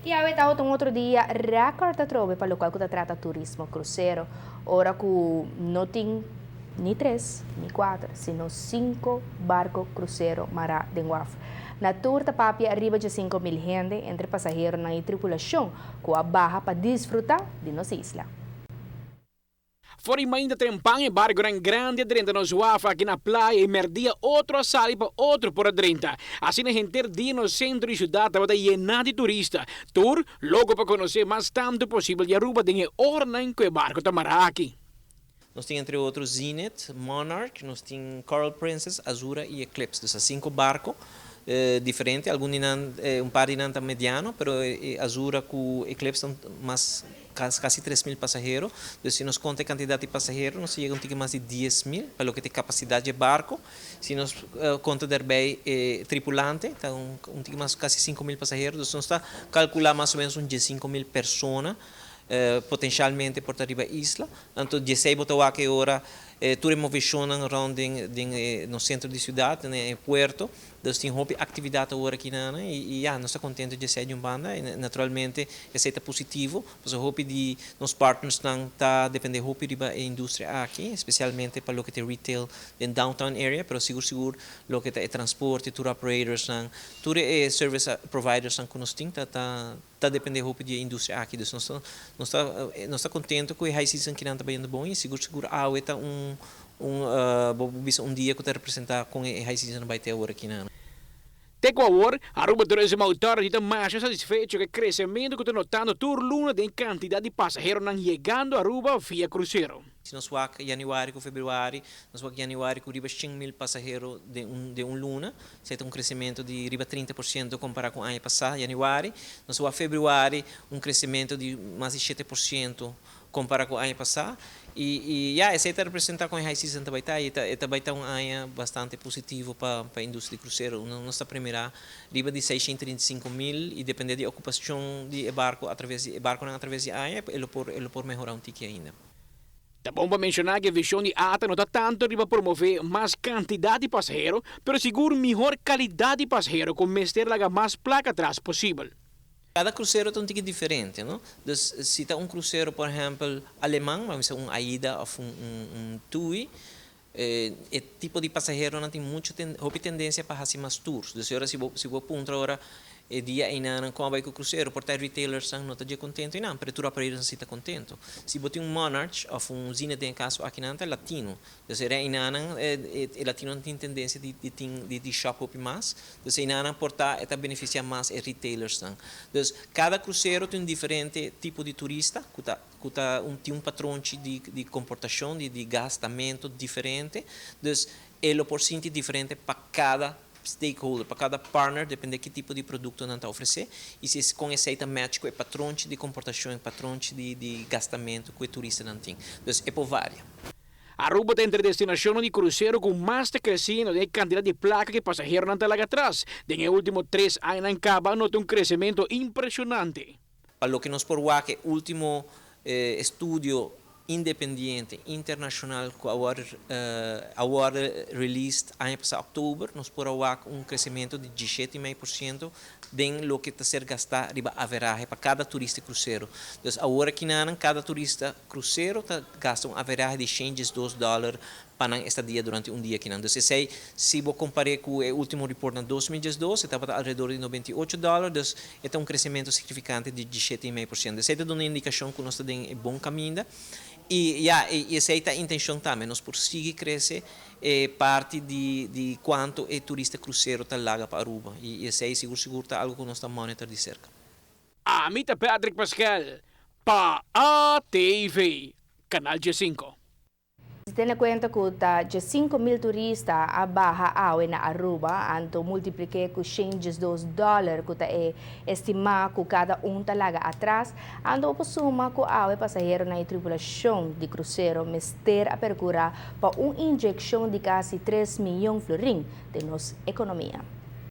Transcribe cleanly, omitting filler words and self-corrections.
E ahorita outro dia, recorda trove para o local que trata turismo cruzeiro. Ora que não tem nem 3, nem 4, sino 5 barcos cruzeiro mará de Guaf. Na tour da papia arriba de 5.000 gente entre passageiros e tripulação, com a barra para desfrutar de nossa isla. Fora ainda trempang e barco grande dentro nos Guaf aqui na praia e merdia outro sali para outro por dentro. Assim a gente dia no centro de cidade estava llena de turista. Tour, logo para conhecer mais tanto possível e Aruba tem orna em que barco tamará aqui. Nós temos, entre outros, Zenith, Monarch, nós temos Coral Princess, Azura e Eclipse. Então, 5 barcos diferentes, um par de nanta mediano, mas Azura com Eclipse são quase 3.000 passageiros. Então, se nós contamos a quantidade de passageiros, nós chegamos a mais de 10.000, pelo que tem capacidade de barco. Se nós contamos também tripulante, então, mais quase 5.000 passageiros, então, nós estamos calculando mais ou menos 5.000 pessoas. Potencialmente por arriba isla. Então, 16 botou aqui ora turismo visionan around no centro da cidade, no Puerto. Dus tem hobby atividade agora aqui na e nós estamos contentes de ser de banda e naturalmente é positivo, pois o hobby de nos partners não tá depende hobby da indústria aqui, especialmente para o que é retail em downtown area, mas seguro o que é transporte, tour operators, tour service providers que nós temos tá depende hobby de indústria aqui, dus nós está contente com a high season que não está bem bom e seguro está um dia que está representar com a high season vai ter agora aqui na Tecoawar, Aruba Tourism Authority está mais satisfeito com o crescimento que está notando por luna de quantidade de passageiros não chegando a Aruba via cruzeiro. Se nós vamos em janeiro com fevereiro, nós vamos em janeiro com riba 100.000 passageiros de luna, isso é crescimento de riba 30% comparado com o ano passado, janeiro. Nós vamos em fevereiro, crescimento de mais de 7% comparado com o ano passado. Esse está representado com a high season também está um ano bastante positivo para a indústria de cruzeiro. Nossa primeira riba de 635.000 e depende da ocupação de barco através de ano, ele pode melhorar um tique ainda. Tá bom para mencionar que a visão de ATA não está tanto para promover mais quantidade de passageiros, mas seguro melhor qualidade de passageiros com meter mais placa atrás possível. Cada cruzeiro tem um ticket diferente, não? Então, se está um cruzeiro, por exemplo, alemão, vamos dizer, AIDA ou TUI, o tipo de passageiro não tem muita tendência para fazer mais tours. Então, se vou para outra dia ainda com o cruzeiro, portar retailers não está contente, não, para tour operators não está contente. Se você tem Monarch ou Zenith em caso aqui não é latino, então latino não tem tendência de shop mais, então ainda portar está beneficiar mais retailers. Então, cada cruzeiro tem um diferente tipo de turista, tem um padrão de comportação, de gastamento diferente, então ele por sentir diferente para cada stakeholder, para cada partner, depende de que tipo de produto não está oferecer, e se conhece match com o patrão de comportação, patrão de gastamento que o turista não tem. Então, é por várias. Aruba tem entre destinação de cruzeiro com mais crescendo de quantidade de placa que passageiros não está lá atrás. Nos últimos 3 anos em Caba, nota um crescimento impressionante. Para o que nos por o último estudo independiente internacional que agora released ano passado outubro, nós por crescimento de 17,5% de lo que está ser gastar riba average para cada turista cruzeiro. Então, agora que cada turista cruzeiro gasta um average de $102 para esta dia durante um dia aqui. Então, se vou comparar com o último report em 2012, estava ao redor de $98, então um crescimento significante de 17,5%. Essa é uma indicação que nós estamos em bom caminho. E essa é a intenção também, nós por seguir crescer parte de quanto é turista cruzeiro está lá para Aruba. E esse é seguro está algo que nós estamos monitorando de cerca. Amita Patrick Pascal, para ATV, Canal G5. Se tem conta que de 5.000 turistas a barra água na Aruba, então multiplique com $102 que é estimado que cada talaga atrás, então suma que a água passageiro na tripulação de cruzeiro mester a percorrer para uma injeção de quase 3 milhões de florins de nossa economia.